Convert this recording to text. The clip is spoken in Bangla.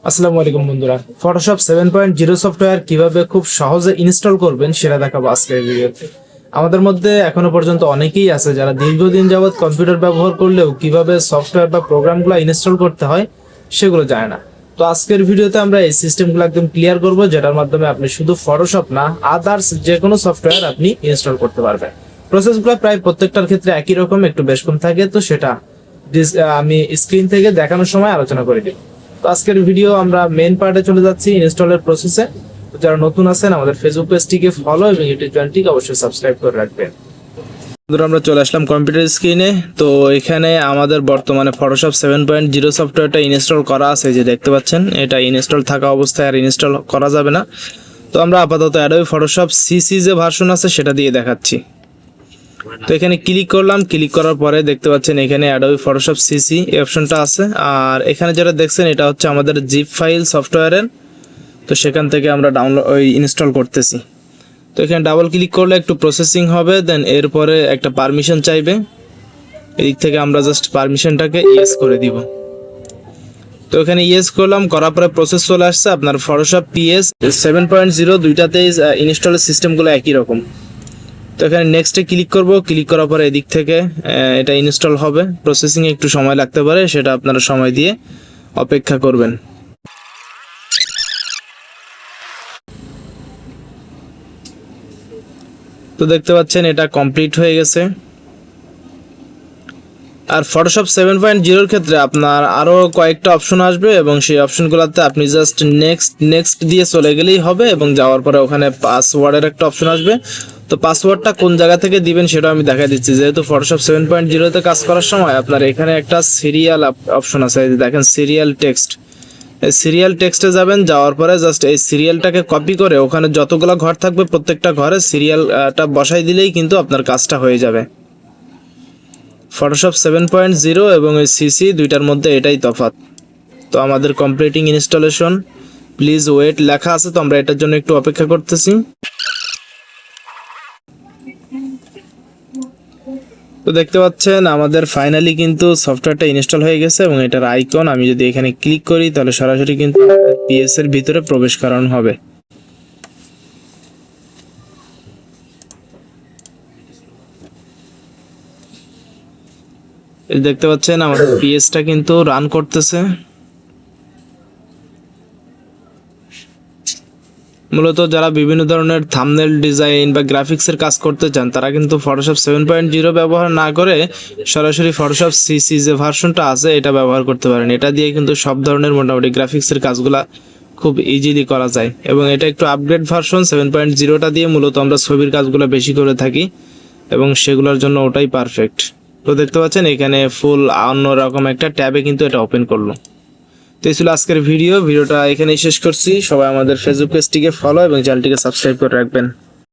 আসসালামু আলাইকুম বন্ধুরা, ফটোশপ 7.0 সফটওয়্যার কিভাবে খুব সহজে ইনস্টল করবেন সেটা দেখাবো আজকের ভিডিওতে। আমাদের মধ্যে এখনো পর্যন্ত অনেকেই আছে যারা দীর্ঘদিন যাবৎ কম্পিউটার ব্যবহার করলেও কিভাবে সফটওয়্যার বা প্রোগ্রামগুলো ইনস্টল করতে হয় সেগুলো জানে না। তো আজকের ভিডিওতে আমরা এই সিস্টেমগুলো একদম ক্লিয়ার করব, যেটার মাধ্যমে আপনি শুধু ফটোশপ না, আদার্স যে কোনো সফটওয়্যার আপনি ইনস্টল করতে পারবেন। প্রসেসগুলো প্রায় প্রত্যেকটার ক্ষেত্রে একই রকম, একটু বেশ কম থাকে, তো সেটা আমি স্ক্রিন থেকে দেখানোর সময় আলোচনা করে দিব। তো আজকের ভিডিও আমরা মেইন পার্টে চলে যাচ্ছি, ইনস্টলের প্রসেসে। যারা নতুন আছেন আমাদের ফেসবুক পেজটিকে ফলো এবং ইউটিউব চ্যানেলটিকে অবশ্যই সাবস্ক্রাইব করে রাখবেন। আমরা চলে আসলাম কম্পিউটার স্ক্রিনে। তো এখানে আমাদের বর্তমানে ফটোশপ 7.0 সফটওয়্যারটা ইনস্টল করা আছে, যে দেখতে পাচ্ছেন এটা ইনস্টল থাকা অবস্থায় আর ইনস্টল করা যাবে না। তো আমরা আপাতত অ্যাডোবি ফটোশপ সিসি যে ভার্সন আছে সেটা দিয়ে দেখাচ্ছি। তো এখানে ক্লিক করলাম, ক্লিক করার পরে দেখতে পাচ্ছেন এখানে অ্যাডোবি ফটোশপ সিসি এই অপশনটা আছে। আর এখানে যেটা দেখছেন এটা হচ্ছে আমাদের জিপ ফাইল সফটওয়্যারের। তো সেখান থেকে আমরা ডাউনলোড ইনস্টল করতেছি। তো এখানে ডাবল ক্লিক করলে একটু প্রসেসিং হবে, দেন এরপরে একটা পারমিশন চাইবে। এদিক থেকে আমরা জাস্ট পারমিশনটাকে ইয়েস করে দিব। তো এখানে ইয়েস করলাম, করার পরে প্রসেস চলে আসছে। আপনার ফটোশপ পিএস 7.0 দুইটাতেই ইনস্টলের সিস্টেমগুলো একই রকম। তো এখানে নেক্সটে ক্লিক করব, ক্লিক করার পরে এদিক থেকে এটা ইনস্টল হবে। প্রসেসিং একটু সময় লাগতে পারে, সেটা আপনারা সময় দিয়ে অপেক্ষা করবেন। তো দেখতে পাচ্ছেন এটা কমপ্লিট হয়ে গেছে। আর ফটোশপ 7.0 ক্ষেত্রে আপনার আরও কয়েকটা অপশন আসবে এবং সেই অপশনগুলোতে আপনি জাস্ট নেক্সট দিয়ে চলে গেলেই হবে, এবং যাওয়ার পরে ওখানে পাসওয়ার্ডের একটা অপশন আসবে। তো পাসওয়ার্ডটা কোন জায়গা থেকে দিবেন সেটা আমি দেখাই দিচ্ছি। যেহেতু ফটোশপ 7.0 তে কাজ করার সময় আপনার এখানে একটা সিরিয়াল অপশন আছে, দেখেন সিরিয়াল টেক্সট। এই সিরিয়াল টেক্সটে যাবেন, যাওয়ার পরে জাস্ট এই সিরিয়ালটাকে কপি করে ওখানে যতগুলো ঘর থাকবে প্রত্যেকটা ঘরে সিরিয়ালটা বসাই দিলেই কিন্তু আপনার কাজটা হয়ে যাবে। ফটোশপ 7.0 এবং এই সিসি দুইটার মধ্যে এটাই তফাৎ। তো আমাদের কমপ্লিটিং ইনস্টলেশন, প্লিজ ওয়েট লেখা আছে, তো আমরা এটার জন্য একটু অপেক্ষা করতেছি। তো দেখতে পাচ্ছেন আমাদের ফাইনালি কিন্তু সফটওয়্যারটা ইনস্টল হয়ে গেছে, এবং এটার আইকন আমি যদি এখানে ক্লিক করি তাহলে সরাসরি কিন্তু পিএস এর ভিতরে প্রবেশ করানো হবে। দেখতে পাচ্ছেন আমাদের পিএসটা কিন্তু রান করতেছে। মূলত যারা বিভিন্ন ধরনের থাম্বনেল ডিজাইন বা গ্রাফিক্সের কাজ করতে চান তারা কিন্তু ফটোশপ 7.0 ব্যবহার না করে সরাসরি ফটোশপ সিসি যে ভার্সনটা আছে এটা ব্যবহার করতে পারেন। এটা দিয়ে কিন্তু সব ধরনের মোটামুটি গ্রাফিক্সের কাজগুলা খুব ইজিলি করা যায়, এবং এটা একটু আপগ্রেড ভার্সন। 7.0টা দিয়ে মূলত আমরা ছবির কাজগুলো বেশি করে থাকি এবং সেগুলোর জন্য ওটাই পারফেক্ট। তো দেখতে পাচ্ছেন এখানে ফুল অন্যরকম একটা ট্যাবে কিন্তু এটা ওপেন করলো। তো এই ছিল আজকের ভিডিওটা এখানেই শেষ করছি। সবাই আমাদের ফেসবুক পেজটিকে ফলো এবং চ্যানেলটিকে সাবস্ক্রাইব করে রাখবেন।